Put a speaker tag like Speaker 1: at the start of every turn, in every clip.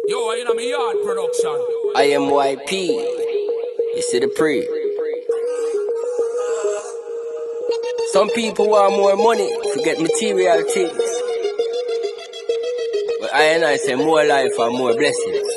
Speaker 1: Yo, you know me yard production.
Speaker 2: IMYP. You see the pre. Some people want more money to get material things. But I say more life and more blessings.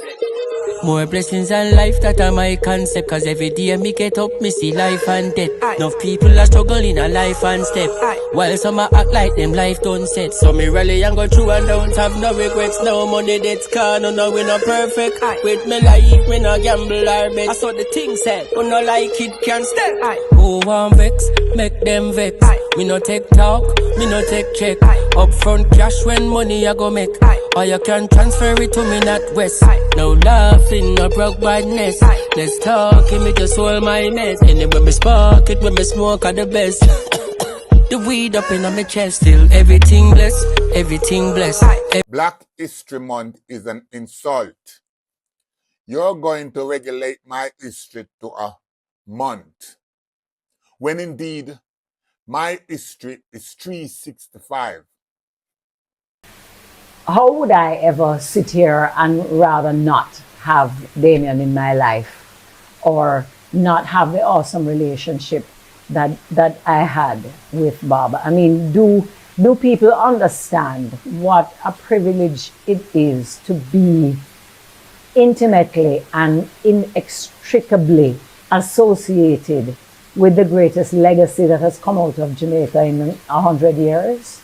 Speaker 2: More blessings and life, that are my concept. Cause every day me get up, me see life and death. Enough people are struggling a life and step. While some are act like them life don't set. So me rally and go through and don't have no regrets. No money that's gone, no we not perfect. With me life, me no gamble or bet. I saw the thing said, who no like it can step. Who want vex, make them vex. Me no take talk, me no take check. Upfront cash when money I go make. Or you can transfer it to me not west. No laughing, no broke badness. Let's talk, give me just hold my mess. Anyway me spark it, when me smoke are the best. The weed up in my chest, still everything blessed, everything blessed.
Speaker 3: Black History Month is an insult. You're going to regulate my history to a month, when indeed my history is 365.
Speaker 4: How would I ever sit here and rather not have Damian in my life or not have the awesome relationship that I had with Bob? I mean, do people understand what a privilege it is to be intimately and inextricably associated with the greatest legacy that has come out of Jamaica in 100 years?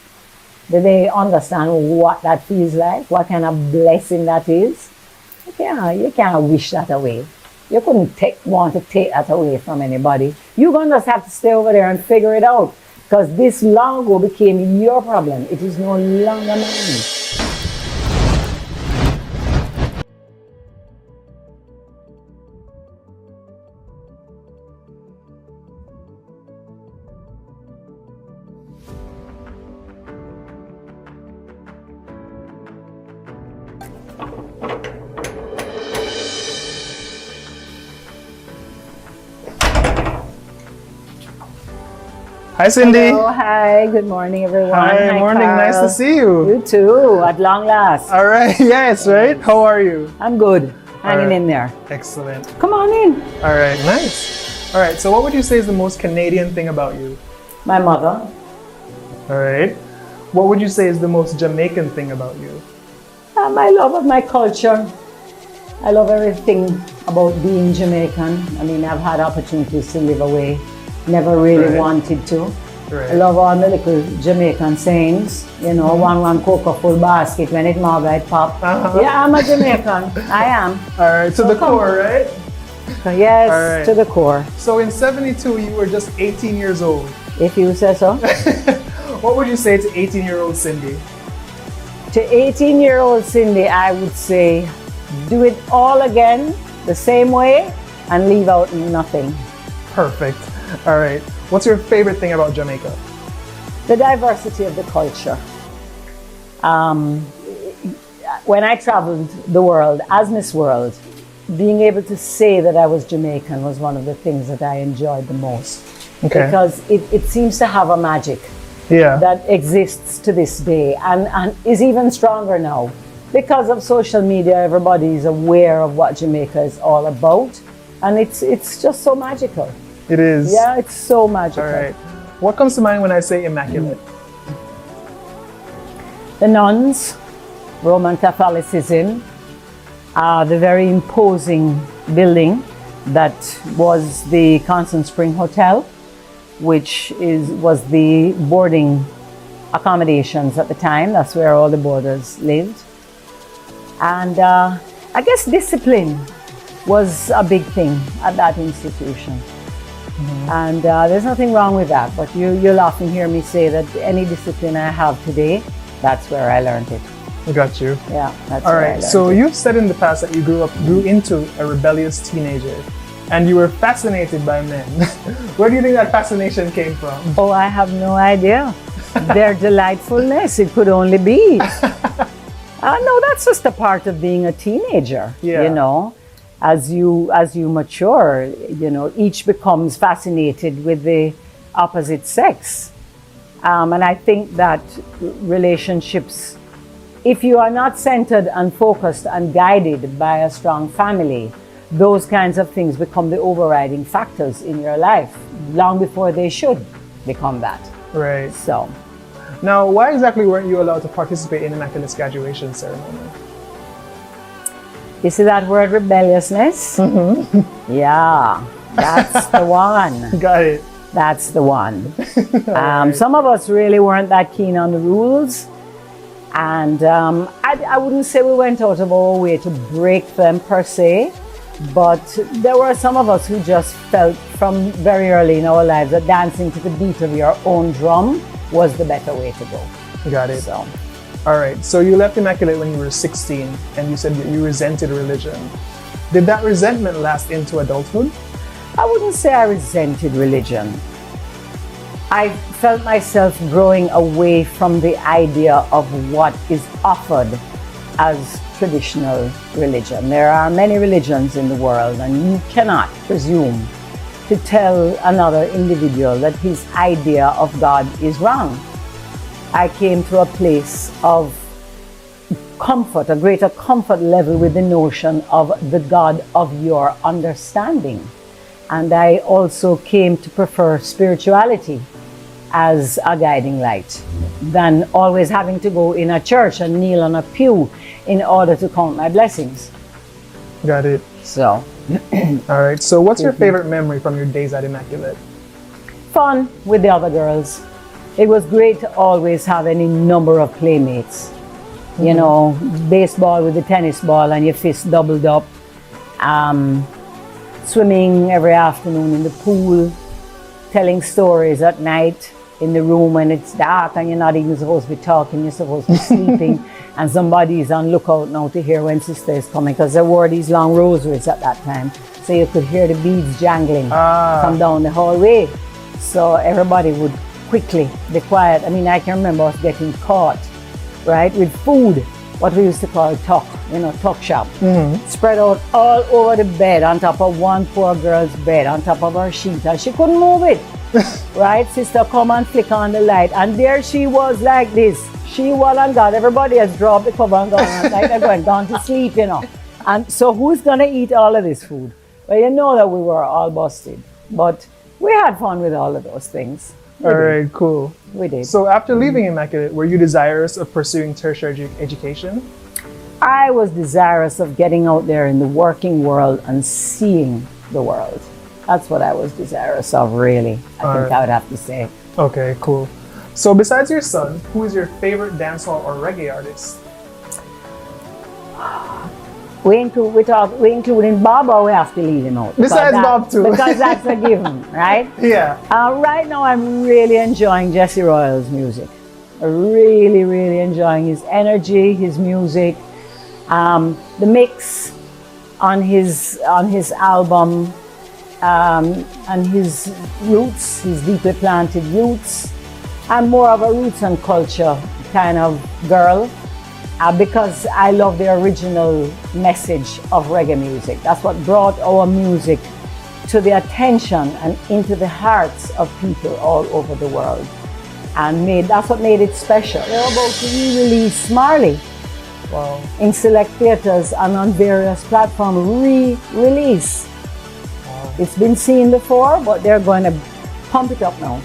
Speaker 4: Do they understand what that feels like? What kind of blessing that is? You can't wish that away. You couldn't want to take that away from anybody. You're going to just have to stay over there and figure it out. Because this long ago became your problem. It is no longer mine.
Speaker 5: Hi, Cindy.
Speaker 4: Hello, hi, good morning, everyone.
Speaker 5: Hi, morning.
Speaker 4: Carl.
Speaker 5: Nice to see you.
Speaker 4: You too, at long last.
Speaker 5: All right. Yes, right? How are you?
Speaker 4: I'm good, hanging
Speaker 5: right.
Speaker 4: in there.
Speaker 5: Excellent.
Speaker 4: Come on in.
Speaker 5: All right. Nice. All right. So what would you say is the most Canadian thing about you?
Speaker 4: My mother.
Speaker 5: All right. What would you say is the most Jamaican thing about you?
Speaker 4: My love of my culture. I love everything about being Jamaican. I mean, I've had opportunities to live away. Never really wanted to.
Speaker 5: Right.
Speaker 4: I love all the little Jamaican sayings. You know, one cocoa full basket when it marble pop. Yeah, I'm a Jamaican. I am.
Speaker 5: All right. To the core, right?
Speaker 4: Yes,
Speaker 5: right.
Speaker 4: to the core.
Speaker 5: So in 72, you were just 18 years old.
Speaker 4: If you say so.
Speaker 5: What would you say to 18-year-old Cindy?
Speaker 4: To 18-year-old Cindy, I would say, do it all again, the same way, and leave out nothing.
Speaker 5: Perfect. All right. What's your favorite thing about Jamaica?
Speaker 4: The diversity of the culture. When I traveled the world as Miss World, being able to say that I was Jamaican was one of the things that I enjoyed the most.
Speaker 5: Okay.
Speaker 4: Because it seems to have a magic that exists to this day and is even stronger now. Because of social media, everybody is aware of what Jamaica is all about. And it's just so magical.
Speaker 5: It is.
Speaker 4: Yeah, it's so magical.
Speaker 5: All right. What comes to mind when I say immaculate?
Speaker 4: The nuns, Roman Catholicism, the very imposing building that was the Constant Spring Hotel, which was the boarding accommodations at the time. That's where all the boarders lived. And I guess discipline was a big thing at that institution. And there's nothing wrong with that, but you'll often hear me say that any discipline I have today, that's where I learned it.
Speaker 5: I got you.
Speaker 4: Yeah, that's
Speaker 5: All
Speaker 4: where I
Speaker 5: right.
Speaker 4: learned
Speaker 5: So
Speaker 4: it.
Speaker 5: you've said in the past that you grew into a rebellious teenager, and you were fascinated by men. Where do you think that fascination came from?
Speaker 4: Oh, I have no idea. Their delightfulness, it could only be. No, that's just a part of being a teenager, you know. As you mature, you know, each becomes fascinated with the opposite sex. And I think that relationships if you are not centered and focused and guided by a strong family, those kinds of things become the overriding factors in your life long before they should become that.
Speaker 5: Right.
Speaker 4: So,
Speaker 5: now, why exactly weren't you allowed to participate in Immaculate's graduation ceremony?
Speaker 4: you see that word rebelliousness? Mm-hmm. Yeah, that's the one.
Speaker 5: Got it.
Speaker 4: That's the one.
Speaker 5: Right.
Speaker 4: Some of us really weren't that keen on the rules. And I wouldn't say we went out of our way to break them per se, but there were some of us who just felt from very early in our lives that dancing to the beat of your own drum was the better way to go.
Speaker 5: Got it.
Speaker 4: So,
Speaker 5: all right. So you left Immaculate when you were 16, and you said that you resented religion. Did that resentment last into adulthood?
Speaker 4: I wouldn't say I resented religion. I felt myself growing away from the idea of what is offered as traditional religion. There are many religions in the world, and you cannot presume to tell another individual that his idea of God is wrong. I came to a place of comfort, a greater comfort level with the notion of the God of your understanding. And I also came to prefer spirituality as a guiding light than always having to go in a church and kneel on a pew in order to count my blessings.
Speaker 5: Got it.
Speaker 4: So,
Speaker 5: all right. So what's your favorite memory from your days at Immaculate?
Speaker 4: fun with the other girls. It was great to always have any number of playmates. You know, baseball with the tennis ball and your fist doubled up. Swimming every afternoon in the pool. Telling stories at night in the room when it's dark and you're not even supposed to be talking, you're supposed to be sleeping, and somebody is on lookout now to hear when sister is coming, because they wore these long rosaries at that time, so you could hear the beads jangling from down the hallway. So everybody would quickly be quiet. I mean, I can remember us getting caught, right, with food, what we used to call tuck, tuck shop, spread out all over the bed, on top of one poor girl's bed, on top of her sheet, and she couldn't move it. Right, sister come and flick on the light, and there she was like this. She was on God. Everybody has dropped the cover and gone, like they're gone to sleep, And so who's gonna eat all of this food? Well, you know that we were all busted, but we had fun with all of those things.
Speaker 5: All right, cool.
Speaker 4: We did.
Speaker 5: So after leaving Immaculate, were you desirous of pursuing tertiary education?
Speaker 4: I was desirous of getting out there in the working world and seeing the world. That's what I was desirous of, really. I think I would have to say.
Speaker 5: Okay, cool. So besides your son, who is your favorite dancehall or reggae artist?
Speaker 4: We including Bob, or we have to leave him out?
Speaker 5: Besides Bob too.
Speaker 4: Because that's a given, right?
Speaker 5: Yeah.
Speaker 4: Right now I'm really enjoying Jesse Royal's music. Really, really enjoying his energy, his music. The mix on his album, and his roots, his deeply planted roots. I'm more of a roots and culture kind of girl, because I love the original message of reggae music. That's what brought our music to the attention and into the hearts of people all over the world, and that's what made it special. They're about to re-release Marley.
Speaker 5: Wow.
Speaker 4: In select theaters and on various platforms. Re-release. Wow. It's been seen before, but they're going to pump it up now.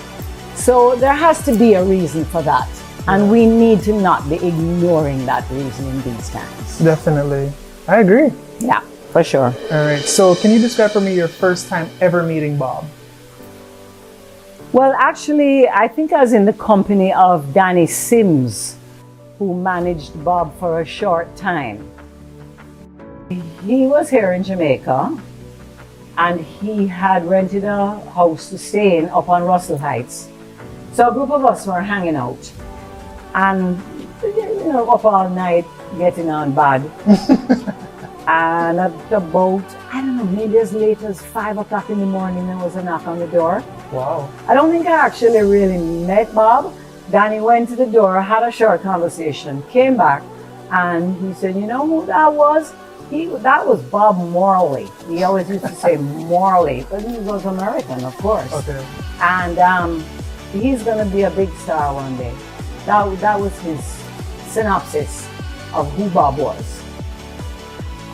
Speaker 4: So there has to be a reason for that. And we need to not be ignoring that reason in these times.
Speaker 5: Definitely. I agree.
Speaker 4: Yeah, for sure.
Speaker 5: All right. So can you describe for me your first time ever meeting Bob?
Speaker 4: Well, actually, I think I was in the company of Danny Sims, who managed Bob for a short time. He was here in Jamaica, and he had rented a house to stay in up on Russell Heights. So a group of us were hanging out, and up all night getting on bad. And at about, I don't know, maybe as late as 5 o'clock in the morning, there was a knock on the door.
Speaker 5: Wow. I
Speaker 4: don't think I actually really met Bob. Danny went to the door, had a short conversation, came back, and he said, you know who that was? That was Bob Marley. He always used to say Marley, but he was American, of course.
Speaker 5: Okay.
Speaker 4: And he's going to be a big star one day. That was his synopsis. of who Bob was.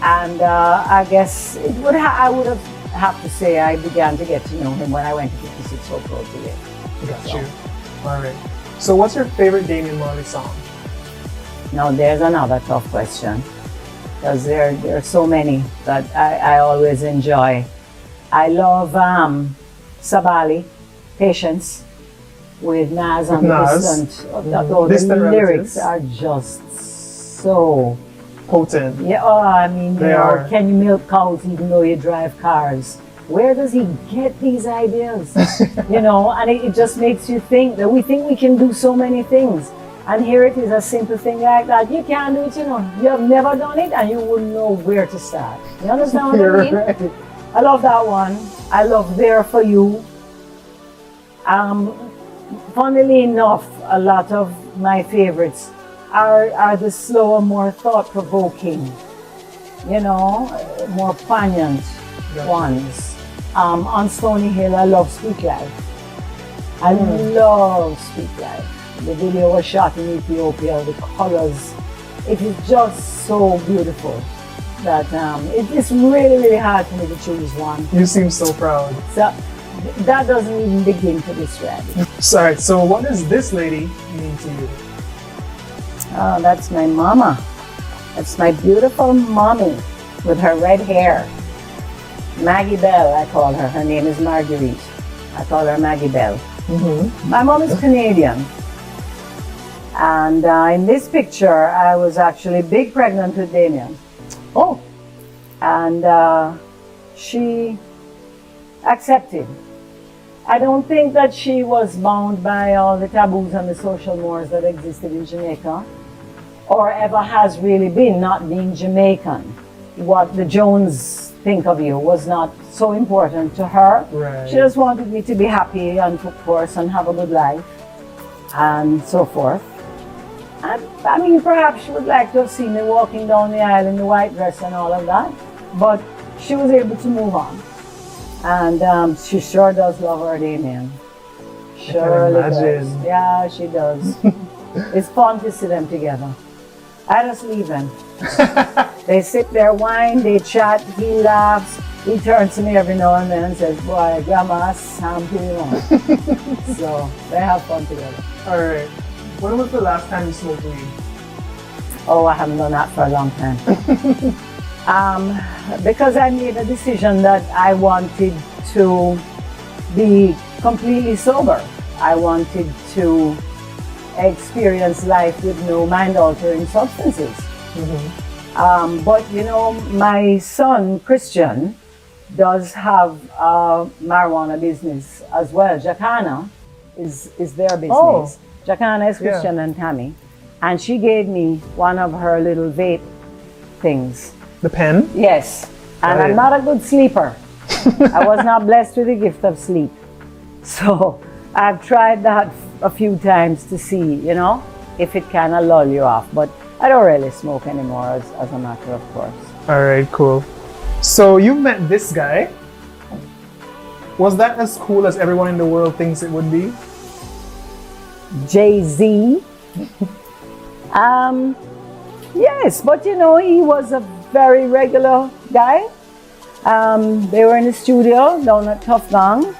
Speaker 4: And I guess I would have to say I began to get to know him when I went to 56 Oak Road to live.
Speaker 5: Got you. All right. So what's your favorite Damian Marley song?
Speaker 4: Now there's another tough question, because there are so many that I always enjoy. I love Sabali, Patience, with Nas on Distant. The lyrics are just so
Speaker 5: potent.
Speaker 4: Yeah, I mean, can you milk cows even though you drive cars? Where does he get these ideas? And it just makes you think that we think we can do so many things. And here it is, a simple thing like that. You can't do it, You have never done it and you wouldn't know where to start. You understand what I mean? Right. I love that one. I love There For You. Funnily enough, a lot of my favorites are the slower, more thought-provoking, more poignant ones. On Stony Hill, I love Speak Life. I love Speak Life. The video was shot in Ethiopia, the colors, it is just so beautiful that it's really, really hard for me to choose one.
Speaker 5: You seem so proud.
Speaker 4: So that doesn't even begin to describe it.
Speaker 5: Sorry, so what does this lady mean to you?
Speaker 4: Oh, that's my mama. That's my beautiful mommy with her red hair. Maggie Bell, I call her. Her name is Marguerite. I call her Maggie Bell. Mm-hmm. My mom is Canadian. And in this picture, I was actually big pregnant with Damian.
Speaker 5: Oh.
Speaker 4: And she accepted. I don't think that she was bound by all the taboos and the social mores that existed in Jamaica, or ever has really been, not being Jamaican. What the Jones think of you was not so important to her.
Speaker 5: Right.
Speaker 4: She just wanted me to be happy and, of course, and have a good life and so forth. And, I mean, perhaps she would like to have seen me walking down the aisle in the white dress and all of that, but she was able to move on. And she sure does love her Damian. Surely does. Yeah, she does. It's fun to see them together. I just leave them. They sip their wine, they chat, he laughs, he turns to me every now and then and says, boy, grandma, I'm pretty long. So they have fun together.
Speaker 5: All right. When was the last time you smoked weed?
Speaker 4: Oh, I haven't done that for a long time. Because I made a decision that I wanted to be completely sober. I wanted to experience life with no mind-altering substances. Mm-hmm. But my son, Christian, does have a marijuana business as well. Jacana is their business. Oh. Jacana is Christian and Tammy. And she gave me one of her little vape things.
Speaker 5: The pen?
Speaker 4: Yes. And I'm not a good sleeper. I was not blessed with the gift of sleep. So I've tried that a few times to see, if it kind of lull you off. But I don't really smoke anymore as a matter of course.
Speaker 5: All right, cool. So you met this guy. Was that as cool as everyone in the world thinks it would be?
Speaker 4: Jay-Z. Yes, but he was a very regular guy. They were in the studio down at Tough Gang,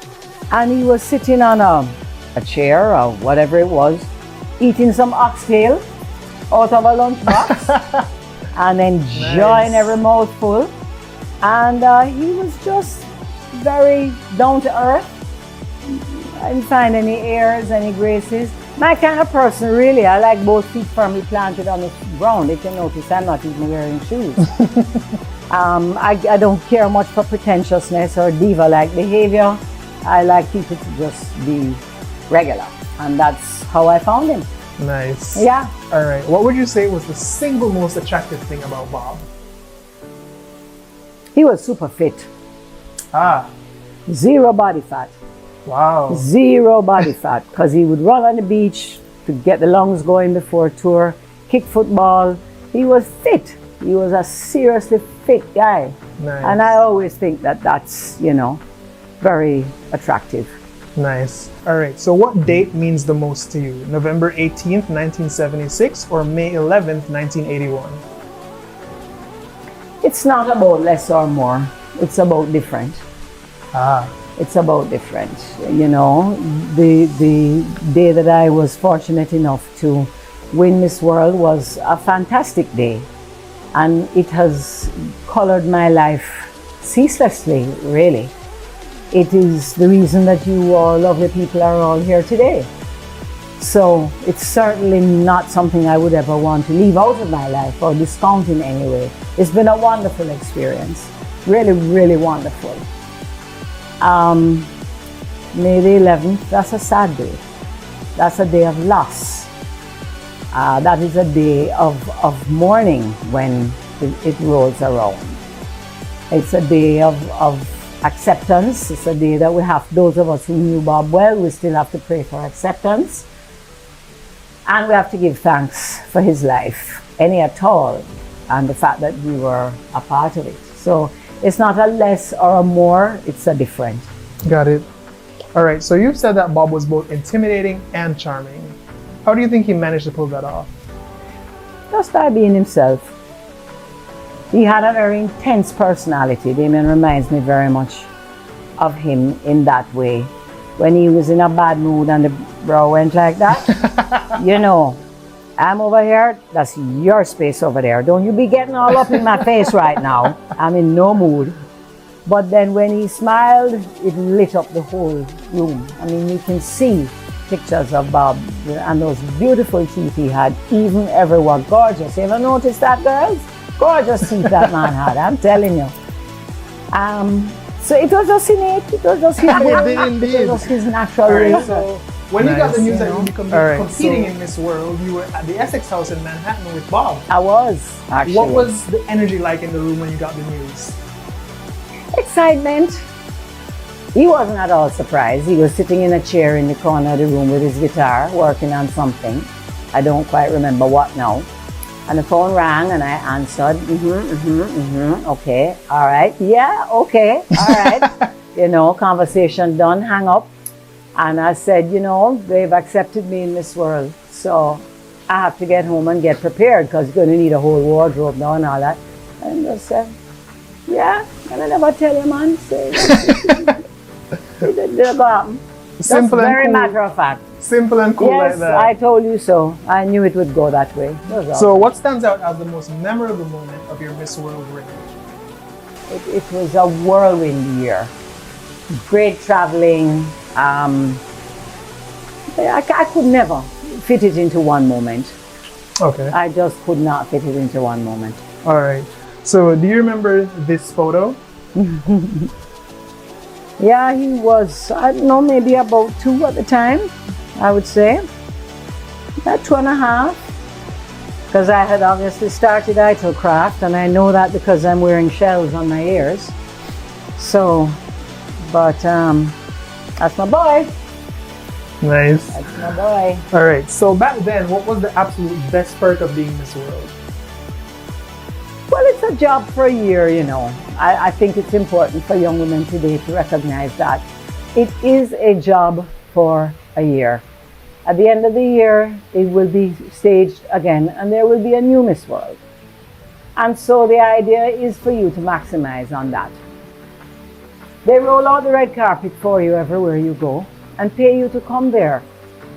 Speaker 4: and he was sitting on a chair or whatever it was, eating some oxtail out of a lunchbox and enjoying every mouthful. And he was just very down to earth. I didn't find any airs, any graces. My kind of person, really. I like both feet firmly planted on the ground. If you notice, I'm not even wearing shoes. I don't care much for pretentiousness or diva-like behavior. I like people to just be regular. And that's how I found him.
Speaker 5: Nice.
Speaker 4: Yeah.
Speaker 5: All right. What would you say was the single most attractive thing about Bob?
Speaker 4: He was super fit. Zero body fat.
Speaker 5: Wow.
Speaker 4: Zero body fat, because he would run on the beach to get the lungs going before a tour, kick football. He was fit. He was a seriously fit guy.
Speaker 5: Nice.
Speaker 4: And I always think that that's, very attractive.
Speaker 5: Nice. All right. So what date means the most to you? November 18th, 1976 or May 11th, 1981?
Speaker 4: It's not about less or more. It's about different.
Speaker 5: Ah.
Speaker 4: It's about different. You know, the day that I was fortunate enough to win Miss World was a fantastic day. And it has colored my life ceaselessly, really. It is the reason that you all lovely people are all here today. So it's certainly not something I would ever want to leave out of my life or discount in any way. It's been a wonderful experience. Really, really wonderful. May the 11th, that's a sad day. That's a day of loss. That is a day of mourning when it rolls around. It's a day of acceptance. It's a day that we have, those of us who knew Bob well, we still have to pray for acceptance. And we have to give thanks for his life, any at all, and the fact that we were a part of it. So it's not a less or a more, it's a different.
Speaker 5: Got it. All right, so you've said that Bob was both intimidating and charming. How do you think he managed to pull that off?
Speaker 4: Just by being himself. He had a very intense personality. Damian reminds me very much of him in that way. When he was in a bad mood and the brow went like that, you know, I'm over here, that's your space over there. Don't you be getting all up in my face right now. I'm in no mood. But then when he smiled, it lit up the whole room. I mean, you can see pictures of Bob and those beautiful teeth he had. Even everyone gorgeous. You ever notice that, girls? Gorgeous teeth that man had, I'm telling you. So it was just innate. It was just his
Speaker 5: It
Speaker 4: was his natural way.
Speaker 5: So when you got the news that you were competing in Miss World, you were at the Essex House in Manhattan with Bob.
Speaker 4: I was, actually.
Speaker 5: What was the energy like in the room when you got the news?
Speaker 4: Excitement. He wasn't at all surprised. He was sitting in a chair in the corner of the room with his guitar, working on something. I don't quite remember what now. And the phone rang and I answered, okay, all right, yeah, okay, all right. You know, conversation done, hang up. And I said, you know, they've accepted me in Miss World, so I have to get home and get prepared because you're going to need a whole wardrobe now and all that. And I said, yeah, and I never tell you, man. Say, it didn't go happen.
Speaker 5: Simple and
Speaker 4: very
Speaker 5: cool.
Speaker 4: matter of fact.
Speaker 5: Simple and cool
Speaker 4: Yes,
Speaker 5: like that.
Speaker 4: I told you so. I knew it would go that way.
Speaker 5: So what stands out as the most memorable moment of your Miss World reign?
Speaker 4: It was a whirlwind year. Great traveling. I could never fit it into one moment.
Speaker 5: Okay.
Speaker 4: I just could not fit it into one moment.
Speaker 5: All right. So do you remember this photo?
Speaker 4: Yeah, he was, I don't know, maybe about 2 at the time, I would say. About 2.5. Because I had obviously started Craft, and I know that because I'm wearing shells on my ears. So, but that's my boy.
Speaker 5: Nice.
Speaker 4: That's my boy.
Speaker 5: All right. So back then, what was the absolute best part of being Miss World?
Speaker 4: Well, it's a job for a year, you know. I think it's important for young women today to recognize that it is a job for a year. At the end of the year, it will be staged again, and there will be a new Miss World. And so the idea is for you to maximize on that. They roll out the red carpet for you everywhere you go and pay you to come there.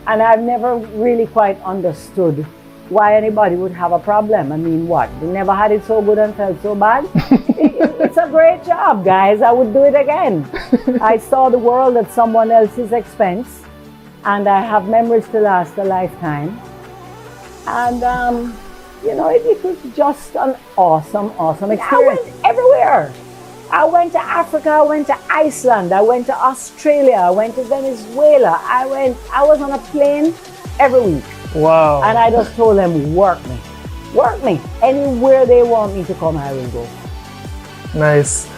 Speaker 4: And I've never really quite understood why anybody would have a problem. I mean, what? They never had it so good and felt so bad? It's a great job, guys. I would do it again. I saw the world at someone else's expense, and I have memories to last a lifetime. And, you know, it was just an awesome experience. I went everywhere. I went to Africa, I went to Iceland, I went to Australia, I went to Venezuela. I was on a plane every week.
Speaker 5: Wow.
Speaker 4: And I just told them, work me. Anywhere they want me to come, I will go.
Speaker 5: Nice.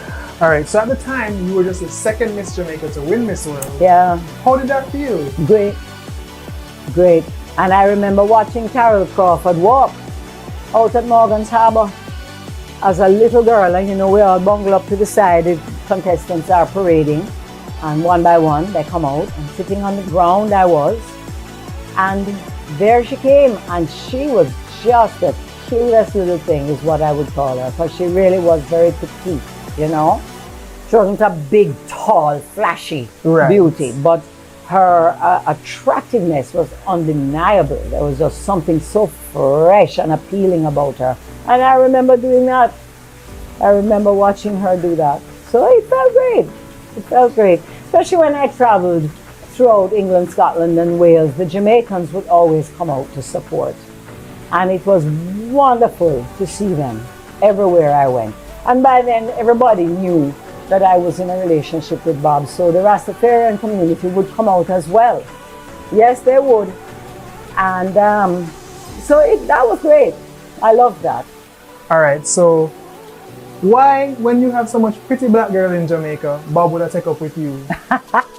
Speaker 5: All right, so at the time, you were just the second Miss Jamaica to win Miss World.
Speaker 4: Yeah.
Speaker 5: How did that feel?
Speaker 4: Great. And I remember watching Carol Crawford walk out at Morgan's Harbour as a little girl, and you know, we all bungle up to the side, the contestants are parading. and one by one they come out, and sitting on the ground I was, and there she came, and she was just the cutest little thing is what I would call her, because she really was very petite, you know. She wasn't a big, tall, flashy beauty, but her attractiveness was undeniable. There was just something so fresh and appealing about her. And I remember doing that. I remember watching her do that. So it felt great. It felt great. Especially when I traveled throughout England, Scotland, and Wales, the Jamaicans would always come out to support. And it was wonderful to see them everywhere I went. And by then, everybody knew that I was in a relationship with Bob, so the Rastafarian community would come out as well. Yes, they would. And that was great. I loved that.
Speaker 5: All right, so why, when you have so much pretty black girl in Jamaica, Bob would have take up with you?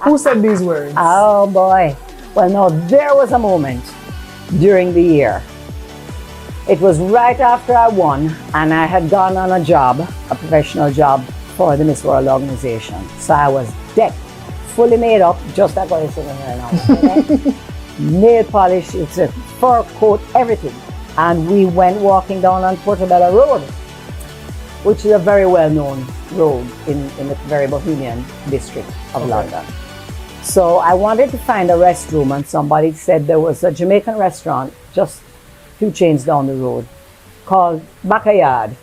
Speaker 5: Who said these words?
Speaker 4: Oh boy. Well, no, there was a moment during the year. It was right after I won, and I had gone on a job, a professional job, for the Miss World organization. So I was decked, fully made up, just like what you're sitting here now. Nail polish, it's a fur coat, everything. And we went walking down on Portobello Road, which is a very well-known road in the very Bohemian district of London. So I wanted to find a restroom, and somebody said there was a Jamaican restaurant just 2 chains down the road called Backyard.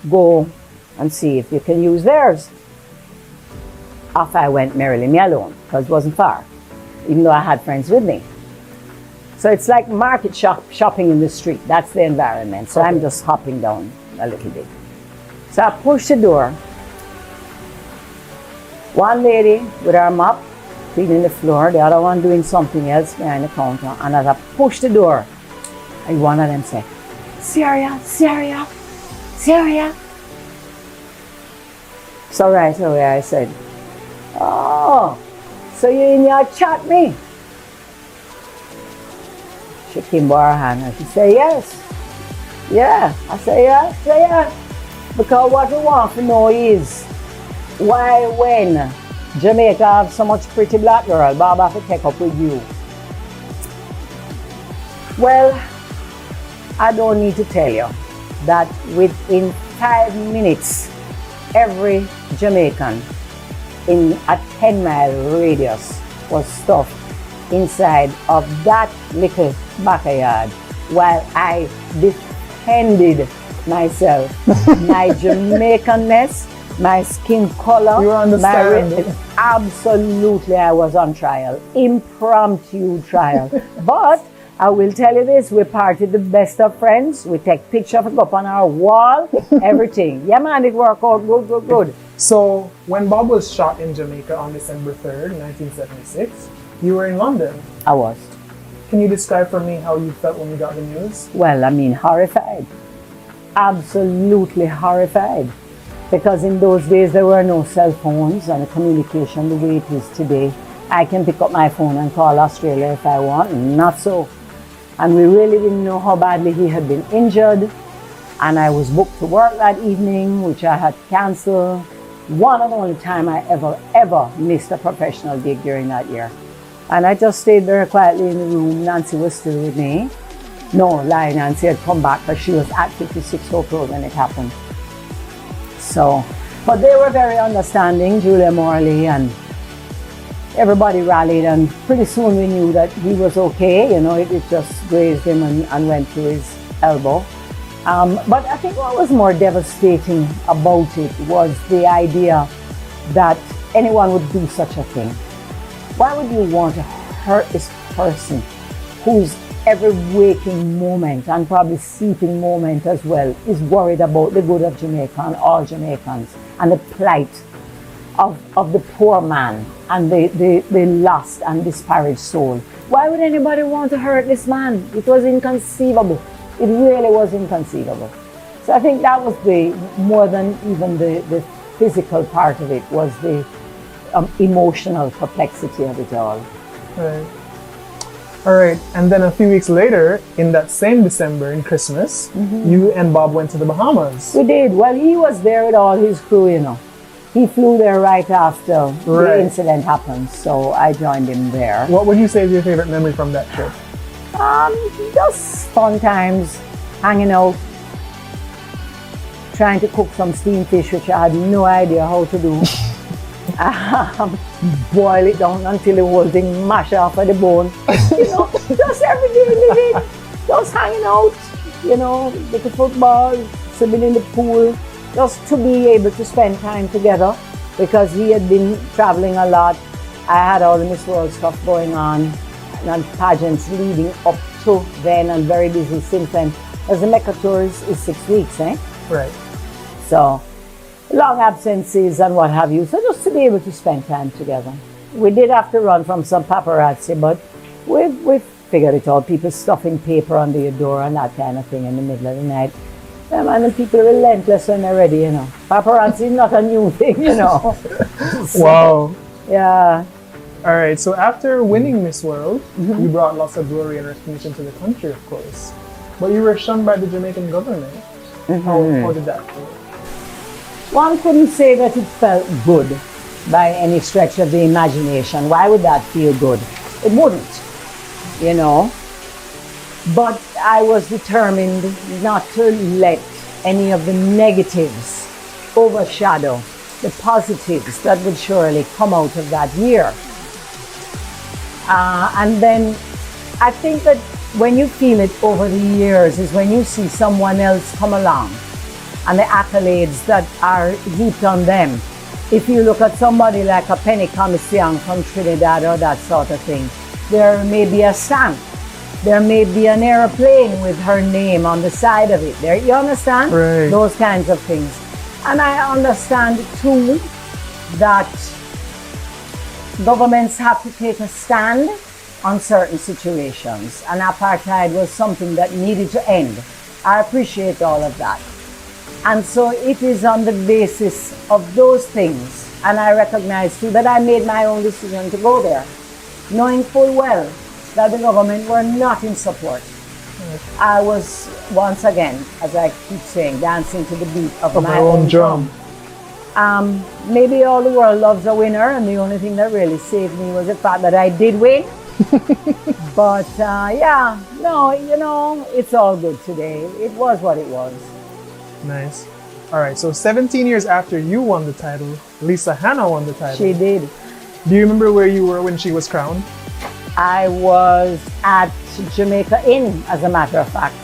Speaker 4: Go and see if you can use theirs. Off I went merrily, me alone, because it wasn't far, even though I had friends with me. So it's like market shopping in the street. That's the environment. So I'm just hopping down a little bit. So I pushed the door. One lady with her mop cleaning the floor, the other one doing something else behind the counter. And as I pushed the door, and one of them said, "Syria, Syria, Syria." So right away I said, "Oh, so you in your chat me?" She came by her hand and she said, "Yes." "Yeah." I said, "Yeah, say yeah." Because what we want to know is why, when Jamaica have so much pretty black girl, Bob have to take up with you. Well, I don't need to tell you that within 5 minutes, every Jamaican in a 10-mile radius was stuffed inside of that little backyard while I defended myself, my Jamaicanness, my skin color.
Speaker 5: You understand?
Speaker 4: Absolutely, I was on trial, impromptu trial. But I will tell you this, we partied the best of friends. We take pictures up on our wall, everything. Yeah, man, it worked out good, good, good.
Speaker 5: So, when Bob was shot in Jamaica on December 3rd, 1976, you were in London.
Speaker 4: I was.
Speaker 5: Can you describe for me how you felt when you got the news?
Speaker 4: Well, I mean, horrified. Absolutely horrified. Because in those days, there were no cell phones and communication the way it is today. I can pick up my phone and call Australia if I want, not so. And we really didn't know how badly he had been injured. And I was booked to work that evening, which I had canceled. One and only time I ever missed a professional gig during that year. And I just stayed very quietly in the room. Nancy was still with me. No, lie, Nancy had come back because she was at 56 Hope Road when it happened. So, but they were very understanding, Julia Morley, and everybody rallied, and pretty soon we knew that he was okay. You know, it just grazed him and went to his elbow. But I think what was more devastating about it was the idea that anyone would do such a thing. Why would you want to hurt this person whose every waking moment and probably sleeping moment as well is worried about the good of Jamaica and all Jamaicans and the plight of the poor man and the lost and disparaged soul? Why would anybody want to hurt this man? It was inconceivable. It really was inconceivable. So I think that was more than even the physical part of it, was the emotional perplexity of it all.
Speaker 5: Right. All right, and then a few weeks later, in that same December, in Christmas, you and Bob went to the Bahamas.
Speaker 4: We did. Well, he was there with all his crew, you know. he flew there right after the incident happened, so I joined him there.
Speaker 5: What would you say is your favorite memory from that trip?
Speaker 4: Just fun times, hanging out, trying to cook some steamed fish, which I had no idea how to do. Boil it down until the whole thing mash off of the bone. Just everyday living, just hanging out, with the football, swimming in the pool, just to be able to spend time together, because he had been traveling a lot. I had all the Miss World stuff going on and pageants leading up to then, and very busy since then. As the Mecca tour is 6 weeks, eh?
Speaker 5: Right.
Speaker 4: So, long absences and what have you. So just to be able to spend time together. We did have to run from some paparazzi, but we've figured it out. People stuffing paper under your door and that kind of thing in the middle of the night. And the people are relentless when they're ready, Paparazzi is not a new thing, So,
Speaker 5: wow.
Speaker 4: Yeah.
Speaker 5: All right, so after winning Miss World, you brought lots of glory and recognition to the country, of course. But you were shunned by the Jamaican government. How did that feel?
Speaker 4: One couldn't say that it felt good by any stretch of the imagination. Why would that feel good? It wouldn't, But I was determined not to let any of the negatives overshadow the positives that would surely come out of that year. And then I think that when you feel it over the years is when you see someone else come along and the accolades that are heaped on them. If you look at somebody like a Penny Commission from Trinidad or that sort of thing, there may be a stamp. There may be an airplane with her name on the side of it. You understand?
Speaker 5: Right.
Speaker 4: Those kinds of things. And I understand too that governments have to take a stand on certain situations, and apartheid was something that needed to end. I appreciate all of that. And so it is on the basis of those things, and I recognize too that I made my own decision to go there, knowing full well that the government were not in support. I was, once again, as I keep saying, dancing to the beat of my own drum. Maybe all the world loves a winner, and the only thing that really saved me was the fact that I did win. But it's all good today. It was what it was.
Speaker 5: Nice. All right, so 17 years after you won the title, Lisa Hannah won the title.
Speaker 4: She did.
Speaker 5: Do you remember where you were when she was crowned?
Speaker 4: I was at Jamaica Inn, as a matter of fact,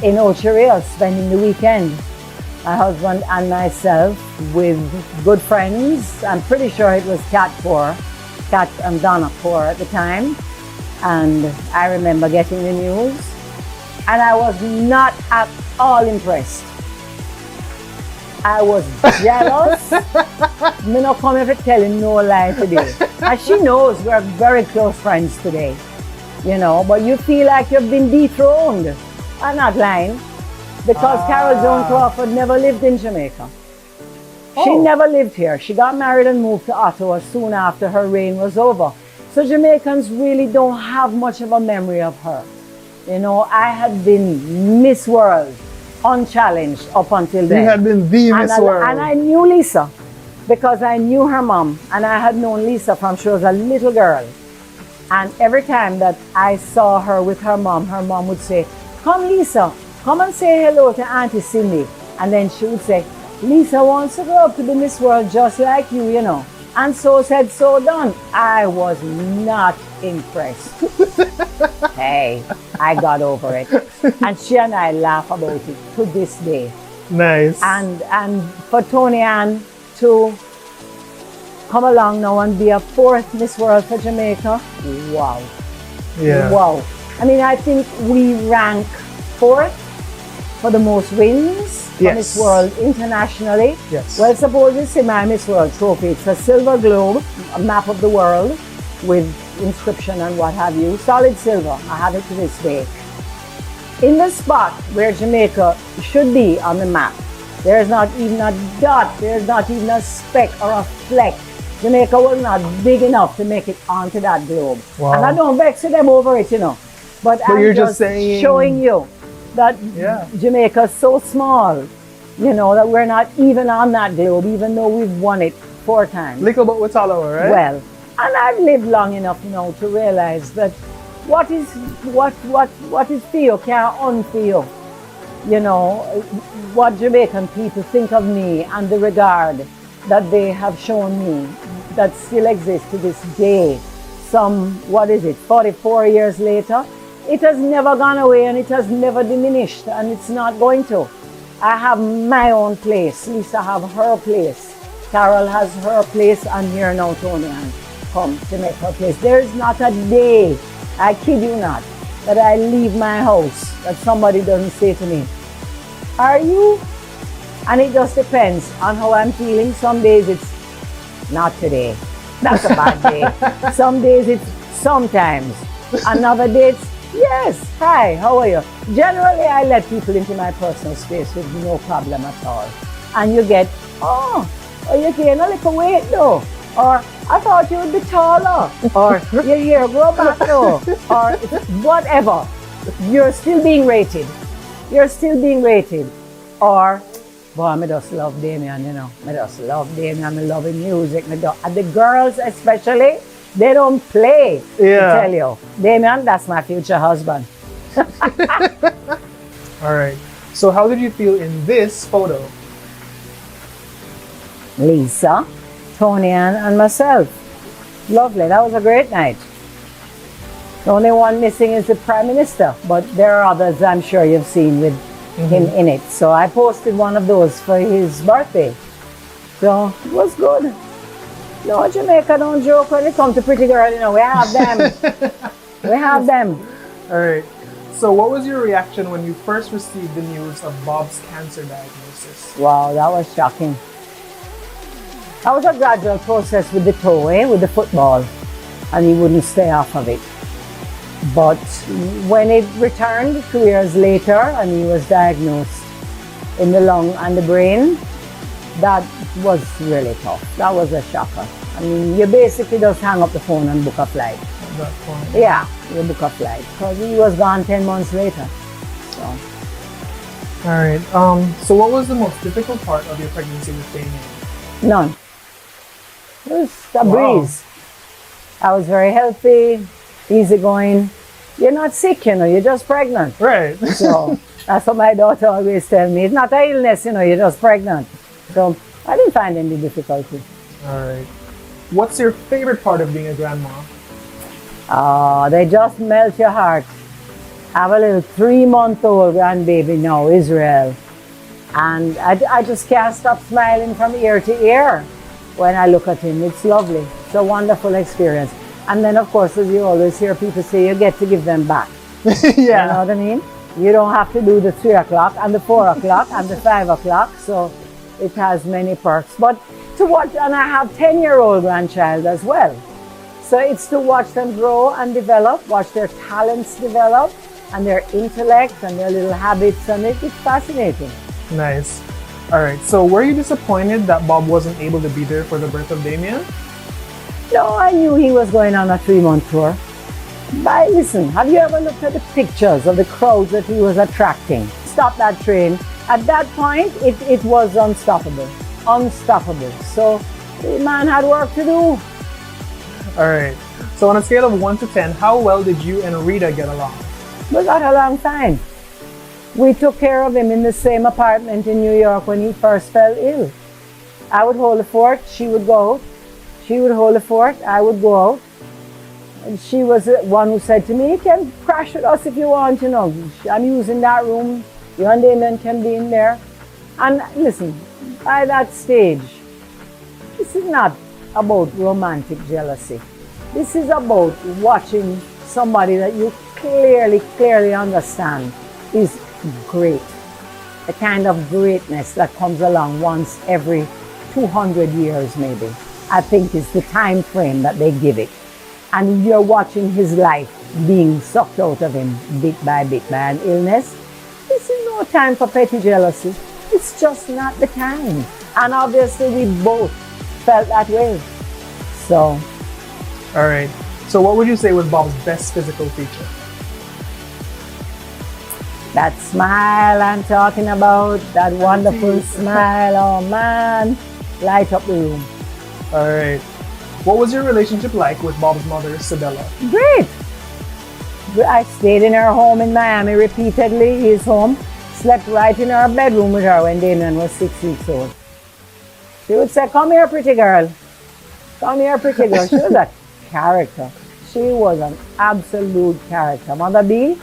Speaker 4: in Ocho Rios, spending the weekend. My husband and myself with good friends. I'm pretty sure it was Cat and Donna Core at the time. And I remember getting the news, and I was not at all impressed. I was jealous. Me not come here to telling no lie today. And she knows we're very close friends today, but you feel like you've been dethroned. I'm not lying. Because Carol Joan Crawford never lived in Jamaica. She never lived here. She got married and moved to Ottawa soon after her reign was over. So Jamaicans really don't have much of a memory of her. I had been Miss World, unchallenged up until then.
Speaker 5: You had been the Miss World.
Speaker 4: And I knew Lisa because I knew her mom, and I had known Lisa from she was a little girl. And every time that I saw her with her mom would say, "Come, Lisa, come and say hello to Auntie Cindy." And then she would say, "Lisa wants to grow up to be Miss World just like you, And so said, so done. I was not impressed. Hey, I got over it. And she and I laugh about it to this day.
Speaker 5: Nice.
Speaker 4: And for Tony Ann to come along now and be a fourth Miss World for Jamaica, wow.
Speaker 5: Yeah.
Speaker 4: Wow. I mean, I think we rank fourth for the most wins for Miss World internationally.
Speaker 5: Yes.
Speaker 4: Well, suppose you see my Miss World trophy. It's a silver globe, a map of the world with inscription and what have you. Solid silver. I have it to this day. In the spot where Jamaica should be on the map, there's not even a dot, there's not even a speck or a fleck. Jamaica was not big enough to make it onto that globe.
Speaker 5: Wow.
Speaker 4: And I don't vex with them over it, But I'm
Speaker 5: you're
Speaker 4: just
Speaker 5: saying...
Speaker 4: showing you that Jamaica is so small You know, that we're not even on that globe, even though we've won it 4 times.
Speaker 5: Little but what's all over, right?
Speaker 4: Well, and I've lived long enough now to realize that what is for you can't unfor you. You know, what Jamaican people think of me and the regard that they have shown me that still exists to this day. Some, 44 years later, it has never gone away and it has never diminished, and it's not going to. I have my own place. Lisa have her place. Carol has her place, and here now Tony and come to make her place. There is not a day, I kid you not, that I leave my house that somebody doesn't say to me, "Are you?" And it just depends on how I'm feeling. Some days it's not today. That's a bad day. Some days it's sometimes. Another day it's yes, hi, how are you? Generally, I let people into my personal space with no problem at all. And you get, oh, you gain a little weight though. Or, I thought you would be taller. Or, your hair grow back though. Or, whatever. You're still being rated. You're still being rated. Or, boy, I just love Damian, you know. I just love Damian. I love his music. And the girls especially, they don't play,
Speaker 5: yeah.
Speaker 4: I tell you. Damian, that's my future husband.
Speaker 5: All right. So how did you feel in this photo?
Speaker 4: Lisa, Tony, and myself. Lovely. That was a great night. The only one missing is the Prime Minister, but there are others I'm sure you've seen with him in it. So I posted one of those for his birthday. So it was good. No, Jamaica don't joke when it comes to pretty girl, you know, we have them. We have them.
Speaker 5: All right. So what was your reaction when you first received the news of Bob's cancer diagnosis?
Speaker 4: Wow, that was shocking. That was a gradual process with the toe, with the football, and he wouldn't stay off of it. But when it returned 2 years later and he was diagnosed in the lung and the brain, that was really tough. That was a shocker. I mean, you basically just hang up the phone and book a flight.
Speaker 5: At that point.
Speaker 4: Yeah, you book a flight because he was gone 10 months later. So.
Speaker 5: All right. So what was the most difficult part of your pregnancy with Damian?
Speaker 4: None. It was a breeze. I was very healthy, easygoing. You're not sick, you know, you're just pregnant.
Speaker 5: Right.
Speaker 4: So that's what my daughter always tells me. It's not an illness, you know, you're just pregnant. So I didn't find any difficulty.
Speaker 5: All right. What's your favorite part of being a grandma?
Speaker 4: Oh, they just melt your heart. I have a little 3-month-old grandbaby now, Israel. And I just can't stop smiling from ear to ear when I look at him. It's lovely. It's a wonderful experience. And then, of course, as you always hear people say, you get to give them back.
Speaker 5: Yeah.
Speaker 4: You know what I mean? You don't have to do the 3 o'clock and the 4 o'clock and the 5 o'clock. So it has many perks. But to watch, and I have 10-year-old grandchild as well. So it's to watch them grow and develop, watch their talents develop and their intellect and their little habits, and it's fascinating.
Speaker 5: Nice. All right. So were you disappointed that Bob wasn't able to be there for the birth of Damian?
Speaker 4: No, I knew he was going on a 3-month tour. But listen, have you ever looked at the pictures of the crowds that he was attracting? Stop that train. At that point, it was unstoppable. Unstoppable. So the man had work to do.
Speaker 5: All right. So on a scale of 1 to 10, how well did you and Rita get along?
Speaker 4: We got along fine. We took care of him in the same apartment in New York when he first fell ill. I would hold the fort, she would go out. She would hold the fort, I would go out. And she was the one who said to me, "You can crash with us if you want, you know. I'm using that room. You and Damian can be in there." And listen, by that stage, this is not about romantic jealousy. This is about watching somebody that you clearly understand is great. The kind of greatness that comes along once every 200 years maybe, I think is the time frame that they give it. And you're watching his life being sucked out of him bit by an illness. This is no time for petty jealousy. It's just not the time. And obviously we both felt that way. So.
Speaker 5: All right. So what would you say was Bob's best physical feature?
Speaker 4: That smile I'm talking about, that wonderful smile, oh man, light up the room.
Speaker 5: All right. What was your relationship like with Bob's mother, Sabella?
Speaker 4: Great. I stayed in her home in Miami repeatedly, his home. Slept right in her bedroom with her when Damian was 6 weeks old. She would say, come here, pretty girl. Come here, pretty girl. She was a character. She was an absolute character. Mother B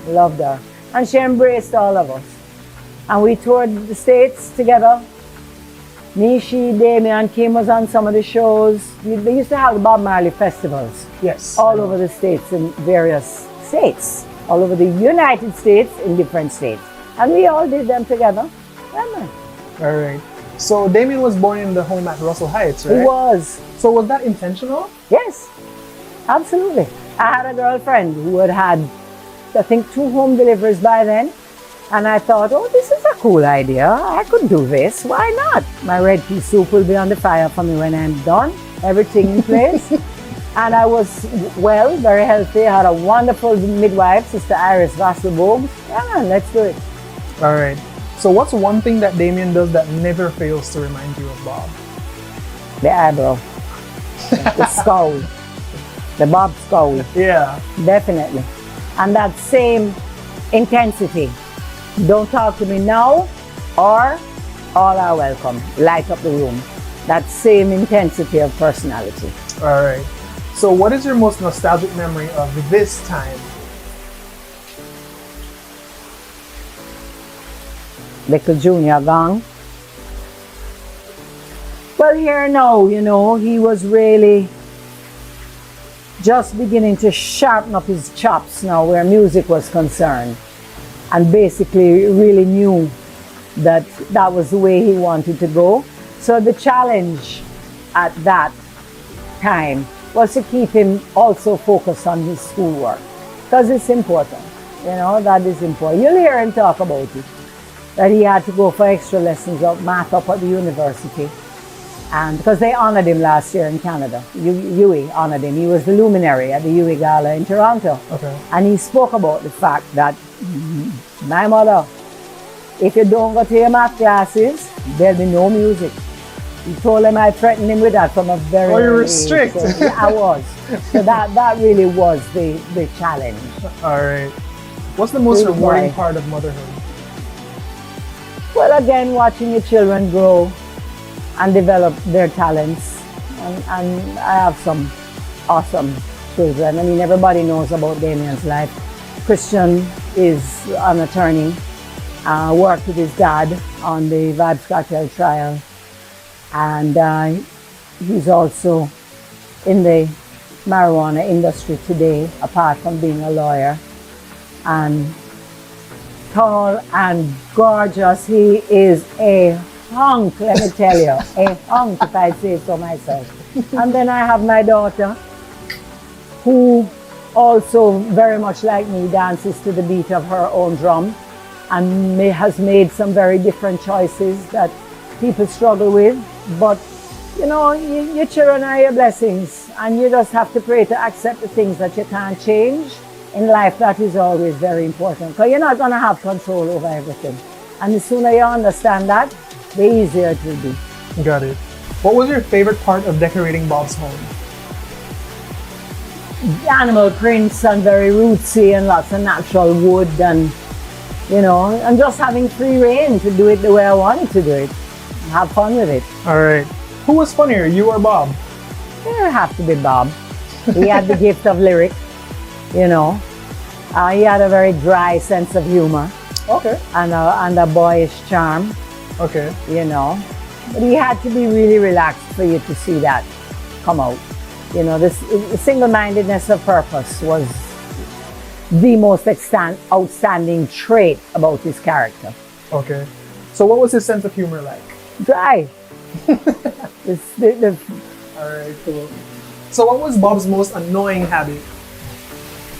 Speaker 4: loved her. And she embraced all of us. And we toured the States together. Me, she, Damian, Kim was on some of the shows. They used to have the Bob Marley festivals.
Speaker 5: Yes.
Speaker 4: All over the States, in various states. All over the United States, in different states. And we all did them together. Yeah, man.
Speaker 5: All right. So Damian was born in the home at Russell Heights, right?
Speaker 4: He was.
Speaker 5: So was that intentional?
Speaker 4: Yes, absolutely. I had a girlfriend who had had, I think, 2 home deliveries by then. And I thought, oh, this is a cool idea. I could do this. Why not? My red pea soup will be on the fire for me when I'm done. Everything in place. And I was well, very healthy. I had a wonderful midwife, Sister Iris Vasselbogs. Yeah, man, let's do it.
Speaker 5: All right. So what's one thing that Damian does that never fails to remind you of Bob?
Speaker 4: The eyebrow. The skull. The Bob skull.
Speaker 5: Yeah.
Speaker 4: Definitely. And that same intensity. Don't talk to me now, or all are welcome. Light up the room. That same intensity of personality.
Speaker 5: All right. So what is your most nostalgic memory of this time?
Speaker 4: Little Junior gone. Well, here now, you know, he was really just beginning to sharpen up his chops now where music was concerned. And basically really knew that that was the way he wanted to go. So the challenge at that time was to keep him also focused on his schoolwork. Because it's important, you know, that is important. You'll hear him talk about it. That he had to go for extra lessons of math up at the university. And because they honored him last year in Canada. UWI honored him. He was the luminary at the UWI Gala in Toronto.
Speaker 5: Okay.
Speaker 4: And he spoke about the fact that, my mother, if you don't go to your math classes, there'll be no music. He told him, I threatened him with that from a very
Speaker 5: you were
Speaker 4: early age.
Speaker 5: strict.
Speaker 4: So, yeah, I was. So that really was the challenge.
Speaker 5: All right. What's the most
Speaker 4: Good
Speaker 5: rewarding
Speaker 4: boy.
Speaker 5: part of motherhood?
Speaker 4: Well, again, watching your children grow and develop their talents. And I have some awesome children. I mean, everybody knows about Damian's life. Christian is an attorney, worked with his dad on the Vibes Cartel trial. And he's also in the marijuana industry today, apart from being a lawyer. And tall and gorgeous, he is a hunk, let me tell you, a hunk if I say so myself. And then I have my daughter, who also very much like me dances to the beat of her own drum and has made some very different choices that people struggle with. But you know, your children are your blessings, and you just have to pray to accept the things that you can't change in life. That is always very important, because you're not going to have control over everything. And the sooner you understand that, the easier it will be.
Speaker 5: Got it. What was your favorite part of decorating Bob's home?
Speaker 4: The animal prints and very rootsy and lots of natural wood, and you know, and just having free reign to do it the way I wanted to do it. Have fun with it.
Speaker 5: All right. Who was funnier, you or Bob?
Speaker 4: It have to be Bob. He had the gift of lyric, you know. He had a very dry sense of humor.
Speaker 5: Okay.
Speaker 4: And a boyish charm.
Speaker 5: Okay.
Speaker 4: You know. But he had to be really relaxed for you to see that come out. You know, this single-mindedness of purpose was the most outstanding trait about his character.
Speaker 5: Okay. So what was his sense of humor like?
Speaker 4: Dry.
Speaker 5: All right, cool. So what was Bob's most annoying habit?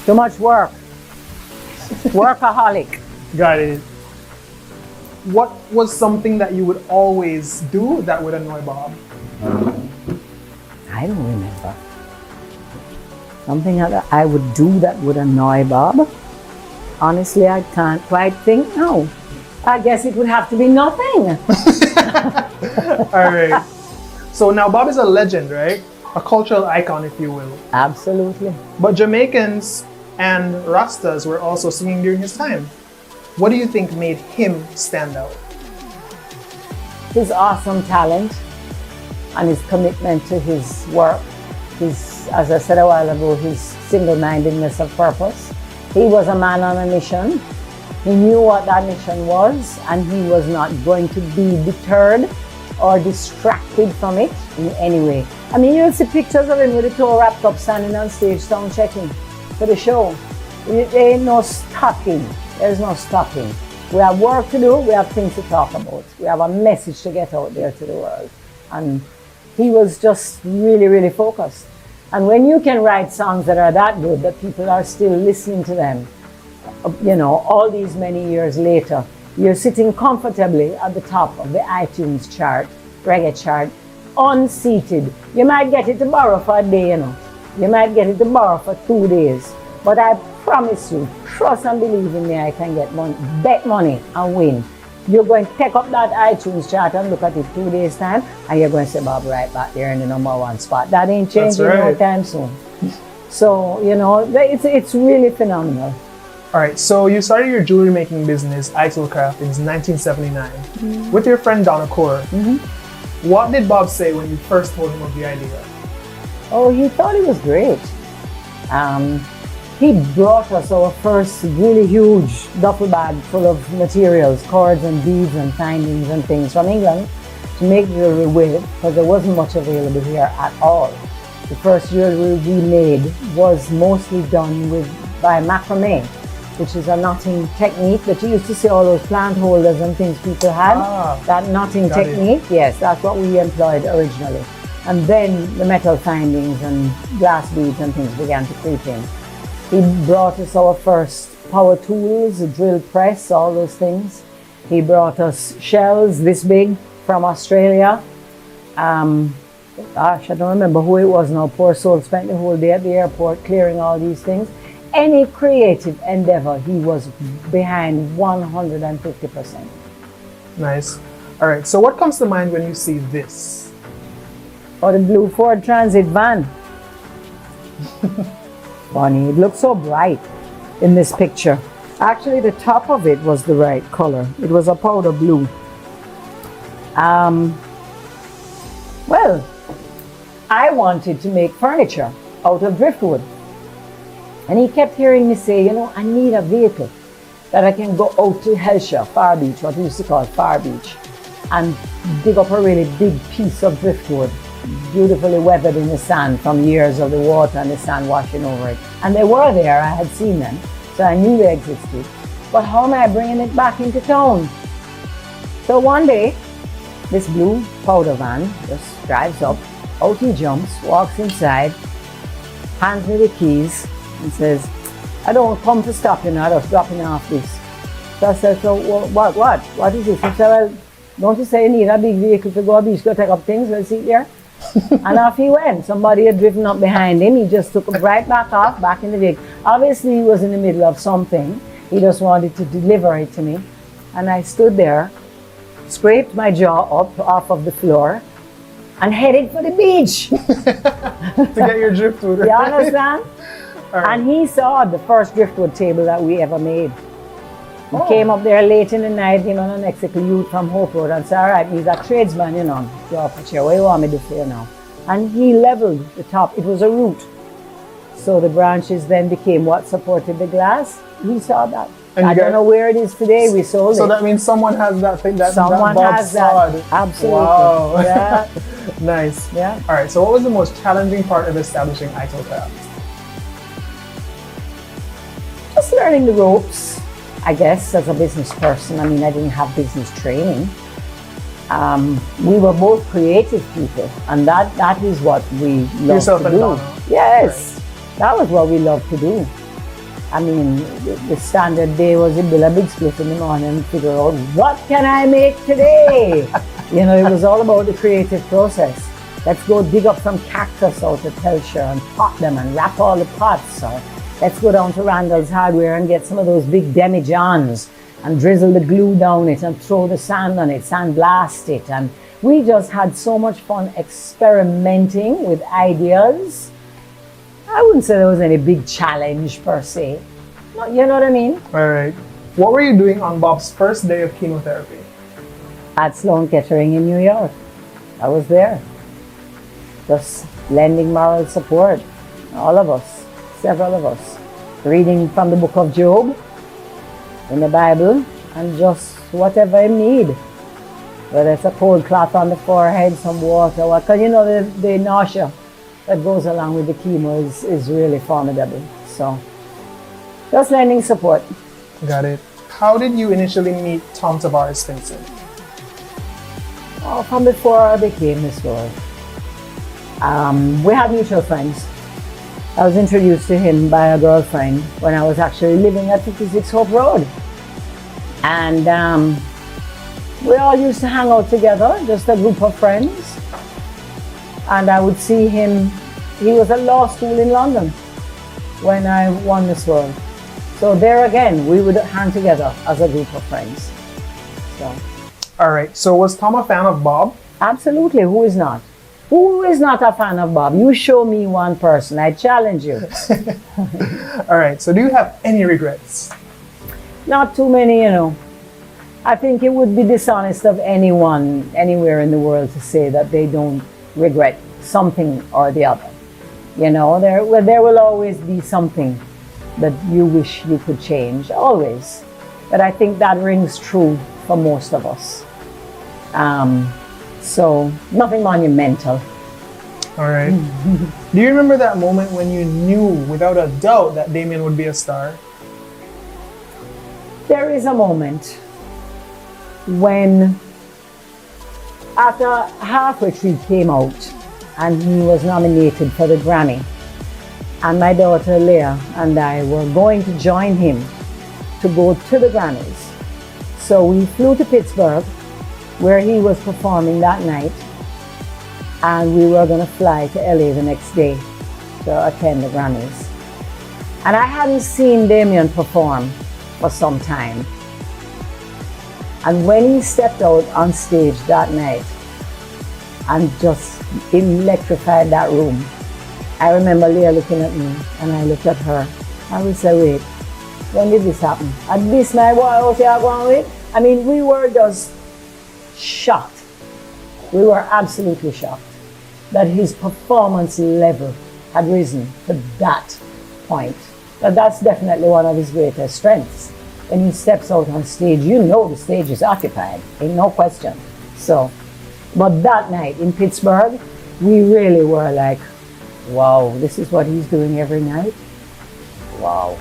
Speaker 4: Too much work. Workaholic.
Speaker 5: Got it. What was something that you would always do that would annoy Bob?
Speaker 4: I don't remember. Something that I would do that would annoy Bob? Honestly, I can't quite think now. I guess it would have to be nothing.
Speaker 5: All right. So now Bob is a legend, right? A cultural icon, if you will.
Speaker 4: Absolutely.
Speaker 5: But Jamaicans and Rastas were also singing during his time. What do you think made him stand out?
Speaker 4: His awesome talent and his commitment to his work, his, as I said a while ago, his single-mindedness of purpose. He was a man on a mission. He knew what that mission was, and he was not going to be deterred or distracted from it in any way. I mean, you'll see pictures of him with the toe wrapped up, standing on stage, sound checking for the show. There ain't no stopping. There's no stopping. We have work to do, we have things to talk about. We have a message to get out there to the world. And he was just really, really focused. And when you can write songs that are that good, that people are still listening to them, you know, all these many years later, you're sitting comfortably at the top of the iTunes chart, reggae chart, unseated. You might get it to borrow for a day, you know. You might get it to borrow for 2 days. But I promise you, trust and believe in me, I can get money, bet money and win. You're going to take up that iTunes chart and look at it 2 days' time, and you're going to say, Bob, right back there in the #1 spot. That ain't changing no time soon. So, you know, it's really phenomenal.
Speaker 5: All right, so you started your jewelry making business, Isel Craft, in 1979 with your friend Donna Core. What did Bob say when you first told him of the idea?
Speaker 4: Oh, he thought it was great. He brought us our first really huge duffel bag full of materials, cords and beads and findings and things from England to make jewelry with, because there wasn't much available here at all. The first jewelry we made was mostly done by macrame, which is a knotting technique that you used to see all those plant holders and things people had. That knotting technique, yes, that's what we employed originally. And then the metal findings and glass beads and things began to creep in. He brought us our first power tools, a drill press, all those things. He brought us shells this big from Australia. Gosh, I don't remember who it was now. Poor soul spent the whole day at the airport clearing all these things. Any creative endeavor, he was behind 150%.
Speaker 5: Nice. All right, so what comes to mind when you see this?
Speaker 4: Or the blue Ford Transit van. Funny, it looks so bright in this picture. Actually, the top of it was the right color. It was a powder blue. Well, I wanted to make furniture out of driftwood. And he kept hearing me say, you know, I need a vehicle that I can go out to Hellshire, Far Beach, what we used to call Far Beach, and dig up a really big piece of driftwood, beautifully weathered in the sand from years of the water and the sand washing over it. And they were there, I had seen them, so I knew they existed. But how am I bringing it back into town? So one day, this blue powder van just drives up, out he jumps, walks inside, hands me the keys, and says, I don't come to stop you now, I was dropping off this. So I said, so what is this? He said, well, don't you say you need a big vehicle to go a beach, go take up things, we'll see there. And off he went. Somebody had driven up behind him. He just took him right back off, back in the vehicle. Obviously he was in the middle of something. He just wanted to deliver it to me. And I stood there, scraped my jaw up off of the floor, and headed for the beach.
Speaker 5: To get your driftwood.
Speaker 4: You understand?
Speaker 5: Right.
Speaker 4: And he saw the first driftwood table that we ever made. He came up there late in the night, him and an Mexican youth from Hope Road, and said, all right, he's a tradesman, you know, draw up a chair, what do you want me to do for you now? And he leveled the top. It was a root. So the branches then became what supported the glass. He saw that.
Speaker 5: And
Speaker 4: I don't know where it is today, we sold it.
Speaker 5: So that means someone has that thing,
Speaker 4: someone
Speaker 5: that
Speaker 4: has
Speaker 5: sawed.
Speaker 4: that. Absolutely.
Speaker 5: Wow.
Speaker 4: Yeah.
Speaker 5: Nice.
Speaker 4: Yeah.
Speaker 5: All right, so what was the most challenging part of establishing Isel Craft?
Speaker 4: Just learning the ropes, I guess, as a business person. I mean, I didn't have business training. We were both creative people, and that is what we love to do. Yes, right. That was what we loved to do. I mean, the standard day was to build a big split in the morning and figure out, what can I make today? You know, it was all about the creative process. Let's go dig up some cactus out of Hellshire and pot them and wrap all the pots, or let's go down to Randall's Hardware and get some of those big demijohns and drizzle the glue down it and throw the sand on it, sandblast it. And we just had so much fun experimenting with ideas. I wouldn't say there was any big challenge per se. No, you know what I mean?
Speaker 5: All right. What were you doing on Bob's first day of chemotherapy?
Speaker 4: At Sloan Kettering in New York. I was there. Just lending moral support. All of us, several of us. Reading from the book of Job in the Bible and just whatever you need. Whether it's a cold cloth on the forehead, some water, because you know the nausea that goes along with the chemo is really formidable. So just lending support.
Speaker 5: Got it. How did you initially meet Tom Tavares Vincent?
Speaker 4: Oh, from before I became Miss World. We had mutual friends. I was introduced to him by a girlfriend when I was actually living at 56 Hope Road. And we all used to hang out together, just a group of friends. And I would see him, he was at law school in London when I won Miss World. So there again, we would hang together as a group of friends. So.
Speaker 5: All right, so was Tom a fan of Bob?
Speaker 4: Absolutely, who is not? Who is not a fan of Bob? You show me one person, I challenge you.
Speaker 5: All right, so do you have any regrets?
Speaker 4: Not too many, you know. I think it would be dishonest of anyone, anywhere in the world to say that they don't regret something or the other. You know, there will always be something that you wish you could change, always. But I think that rings true for most of us. So nothing monumental.
Speaker 5: All right. Do you remember that moment when you knew without a doubt that Damian would be a star?
Speaker 4: There is a moment when, after Halfway Tree came out and he was nominated for the Grammy, and my daughter Leah and I were going to join him to go to the Grammys. So we flew to Pittsburgh, where he was performing that night, and we were going to fly to LA the next day to attend the Grammys. And I hadn't seen Damian perform for some time. And when he stepped out on stage that night and just electrified that room, I remember Leah looking at me and I looked at her and we said, wait, when did this happen? At this night, what else you are going with? I mean, we were just shocked. We were absolutely shocked that his performance level had risen to that point. But that's definitely one of his greatest strengths. When he steps out on stage, you know the stage is occupied, ain't no question. So, but that night in Pittsburgh, we really were like, wow, this is what he's doing every night? Wow.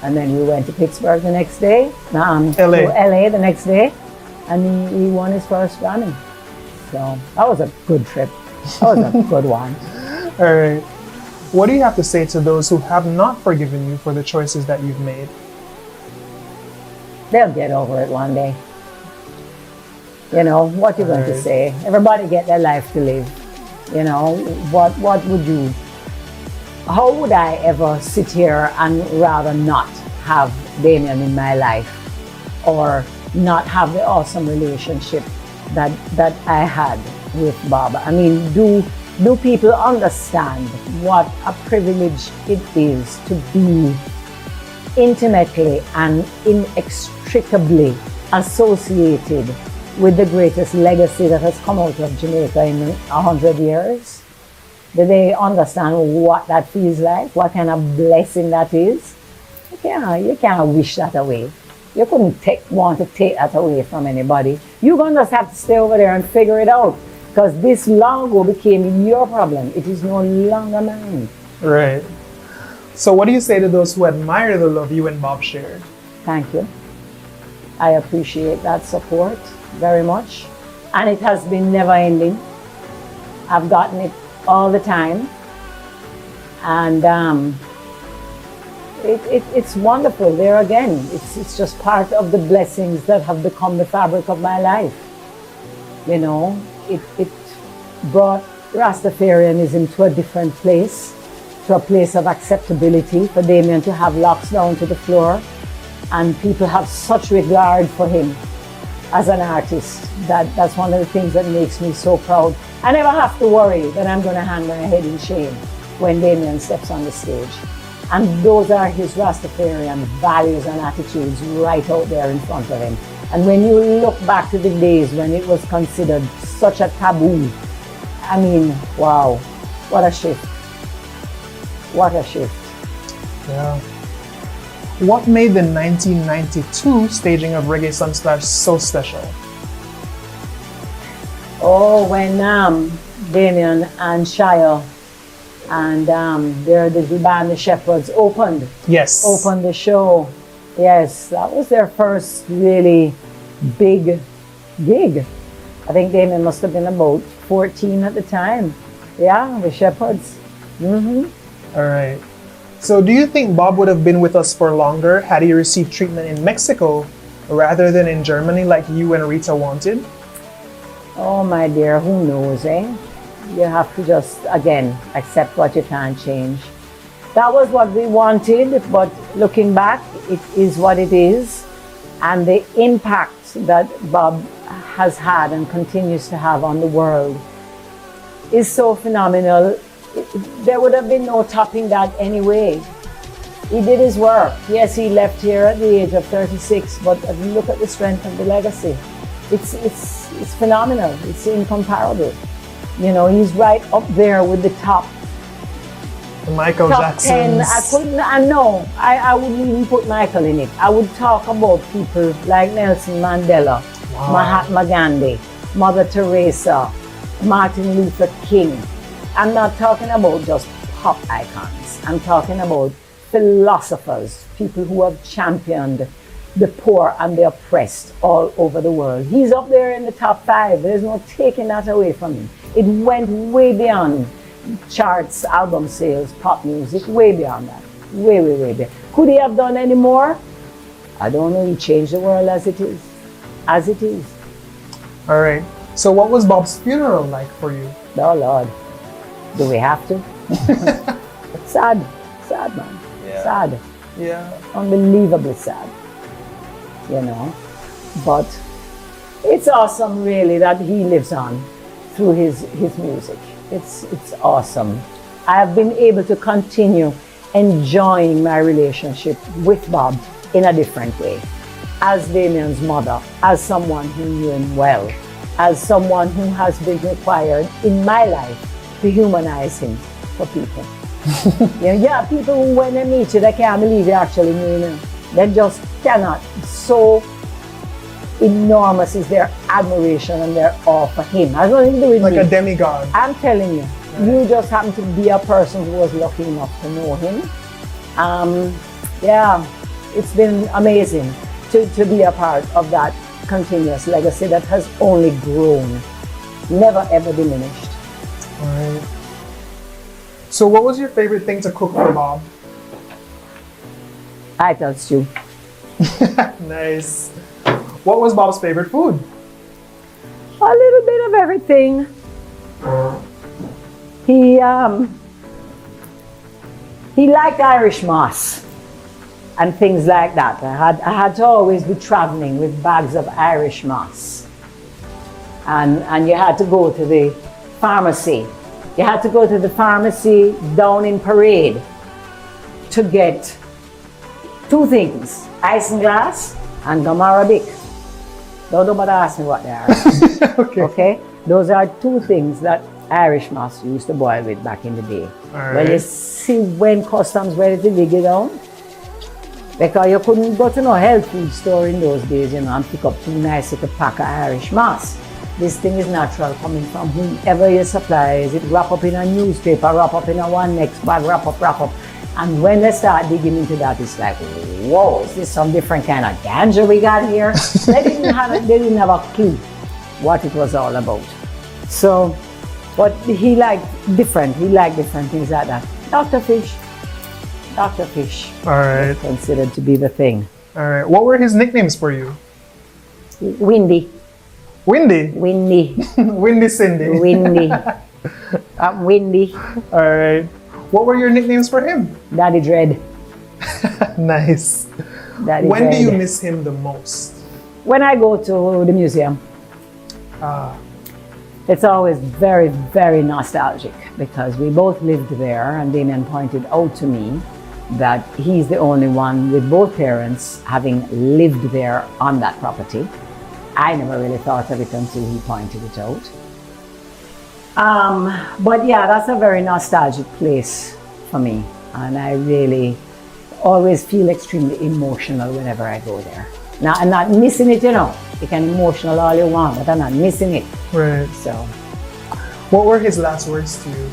Speaker 4: And then we went to Pittsburgh the next day, to LA the next day, and he won his first Grammy. So that was a good trip. That was a good one.
Speaker 5: All right. What do you have to say to those who have not forgiven you for the choices that you've made?
Speaker 4: They'll get over it one day. You know, what you're going to say. Everybody get their life to live. You know, what would you, how would I ever sit here and rather not have Damian in my life or not have the awesome relationship that I had with Bob? I mean, do people understand what a privilege it is to be intimately and inextricably associated with the greatest legacy that has come out of Jamaica in 100 years? Do they understand what that feels like? What kind of blessing that is? You can't wish that away. You couldn't want to take that away from anybody. You're going to just have to stay over there and figure it out, because this long ago became your problem. It is no longer mine.
Speaker 5: Right. So what do you say to those who admire the love you and Bob shared?
Speaker 4: Thank you. I appreciate that support very much. And it has been never ending. I've gotten it all the time. And it's wonderful. There again, it's just part of the blessings that have become the fabric of my life. You know, it brought Rastafarianism to a different place. to a place of acceptability, for Damian to have locks down to the floor, and people have such regard for him as an artist. That's one of the things that makes me so proud. I never have to worry that I'm going to hang my head in shame when Damian steps on the stage. And those are his Rastafarian values and attitudes right out there in front of him. And when you look back to the days when it was considered such a taboo, I mean, wow, what a shift. What a shift.
Speaker 5: Yeah. What made the 1992 staging of Reggae Sunsplash so special?
Speaker 4: Oh, when Damian and Shia and their little band, the Shepherds, opened the show. Yes, that was their first really big gig. I think Damian must have been about 14 at the time. Yeah, the Shepherds.
Speaker 5: All right. So do you think Bob would have been with us for longer had he received treatment in Mexico rather than in Germany like you and Rita wanted?
Speaker 4: Oh my dear, who knows, eh? You have to just, again, accept what you can't change. That was what we wanted, but looking back, it is what it is. And the impact that Bob has had and continues to have on the world is so phenomenal. There would have been no topping that anyway. He did his work. Yes, he left here at the age of 36, but look at the strength of the legacy. It's phenomenal. It's incomparable. You know, he's right up there with the top
Speaker 5: Michael
Speaker 4: top
Speaker 5: Jackson's.
Speaker 4: 10. I wouldn't even put Michael in it. I would talk about people like Nelson Mandela, Mahatma Gandhi, Mother Teresa, Martin Luther King. I'm not talking about just pop icons. I'm talking about philosophers, people who have championed the poor and the oppressed all over the world. He's up there in the top 5. There's no taking that away from him. It went way beyond charts, album sales, pop music, way beyond that. Way beyond. Could he have done any more? I don't know. He changed the world as it is. As it is.
Speaker 5: All right. So what was Bob's funeral like for you?
Speaker 4: Oh, Lord. Do we have to? Sad. Sad, man.
Speaker 5: Yeah.
Speaker 4: Sad.
Speaker 5: Yeah.
Speaker 4: Unbelievably sad. You know? But it's awesome, really, that he lives on through his music. It's awesome. I have been able to continue enjoying my relationship with Bob in a different way. As Damian's mother, as someone who knew him well, as someone who has been required in my life to humanize him for people. Yeah, people who, when they meet you, they can't believe you actually knew him. They just cannot. So enormous is their admiration and their awe for him. Has nothing to do with
Speaker 5: like
Speaker 4: me.
Speaker 5: a demigod.
Speaker 4: I'm telling you, you just happen to be a person who was lucky enough to know him. Yeah, it's been amazing to be a part of that continuous legacy that has only grown, never ever diminished.
Speaker 5: All right. So what was your favorite thing to cook for Bob?
Speaker 4: Idol stew.
Speaker 5: Nice. What was Bob's favorite food?
Speaker 4: A little bit of everything. He liked Irish moss and things like that. I had to always be traveling with bags of Irish moss. And you had to go to the pharmacy. You had to go to the pharmacy down in Parade to get 2 things, isinglass and gum arabic. Don't nobody ask me what they are. Okay? Those are 2 things that Irish moss used to boil with back in the day. Well, you see when customs ready to dig it down? Because you couldn't go to no health food store in those days, you know, and pick up 2 nice little pack of Irish moss. This thing is natural, coming from whoever you supply. Is it wrap up in a newspaper, wrap up in a one next bag, wrap up. And when they start digging into that, it's like, whoa, is this some different kind of ganja we got here? They didn't have a clue what it was all about. So, but he liked different things like that. Dr. Fish. All right. Considered to be the thing.
Speaker 5: All right. What were his nicknames for you?
Speaker 4: Windy.
Speaker 5: Windy?
Speaker 4: Windy.
Speaker 5: Windy Cindy.
Speaker 4: Windy. I'm windy.
Speaker 5: All right. What were your nicknames for him?
Speaker 4: Daddy Dread.
Speaker 5: Nice.
Speaker 4: Daddy
Speaker 5: When do
Speaker 4: Dread.
Speaker 5: you miss him the most?
Speaker 4: When I go to the museum, it's always very, very nostalgic because we both lived there, and Damian pointed out to me that he's the only one with both parents having lived there on that property. I never really thought of it until he pointed it out. But yeah, that's a very nostalgic place for me, and I really always feel extremely emotional whenever I go there. Now, I'm not missing it, you know. You can emotional all you want, but I'm not missing it.
Speaker 5: Right.
Speaker 4: So,
Speaker 5: What were his last words to you?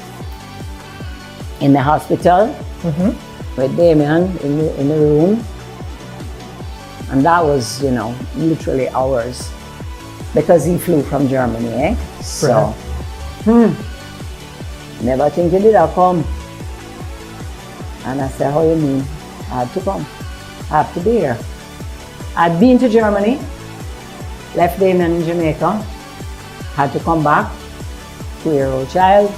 Speaker 4: in the hospital with Damian in the room, and that was, you know, literally hours because he flew from Germany, eh? So, never think he did I come. And I said, how you mean? I had to come. I have to be here. I'd been to Germany, left Damian in Jamaica, had to come back, 2-year-old child,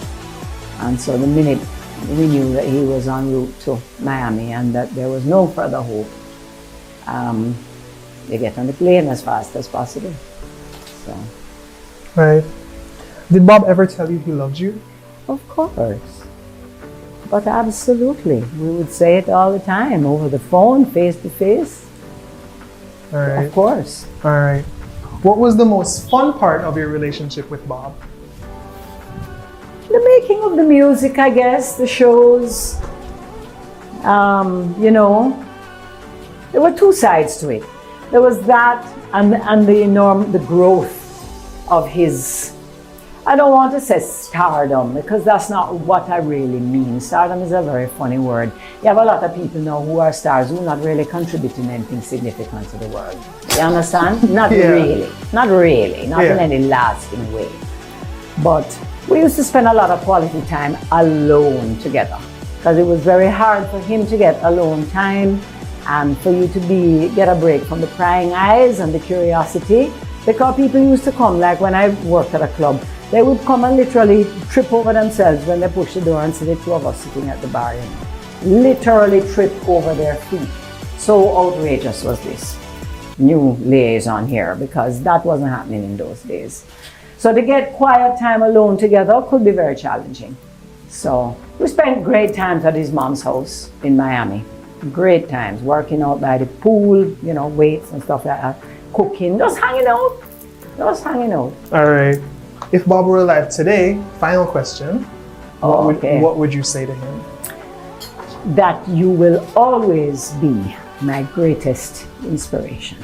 Speaker 4: and so the minute we knew that he was en route to Miami and that there was no further hope, they get on the plane as fast as possible. So,
Speaker 5: Right. Did Bob ever tell you he loved you?
Speaker 4: of course. But absolutely, we would say it all the time, over the phone, face to face.
Speaker 5: All right.
Speaker 4: Of course.
Speaker 5: All right. What was the most fun part of your relationship with Bob?
Speaker 4: The making of the music, I guess, the shows. You know, there were two sides to it. There was that and the growth of his, I don't want to say stardom, because that's not what I really mean. Stardom is a very funny word. You have a lot of people now who are stars who are not really contributing anything significant to the world. You understand? Not really. Not really. Not in any lasting way. But we used to spend a lot of quality time alone together, because it was very hard for him to get alone time and for you to get a break from the prying eyes and the curiosity, because people used to come, like when I worked at a club, they would come and literally trip over themselves when they push the door and see the two of us sitting at the bar. You know. Literally trip over their feet. So outrageous was this new liaison here, because that wasn't happening in those days. So to get quiet time alone together could be very challenging. So we spent great times at his mom's house in Miami. Great times, working out by the pool, you know, weights and stuff like that, cooking, just hanging out. Just hanging out.
Speaker 5: All right. If Bob were alive today, final question, what would you say to him?
Speaker 4: That you will always be my greatest inspiration.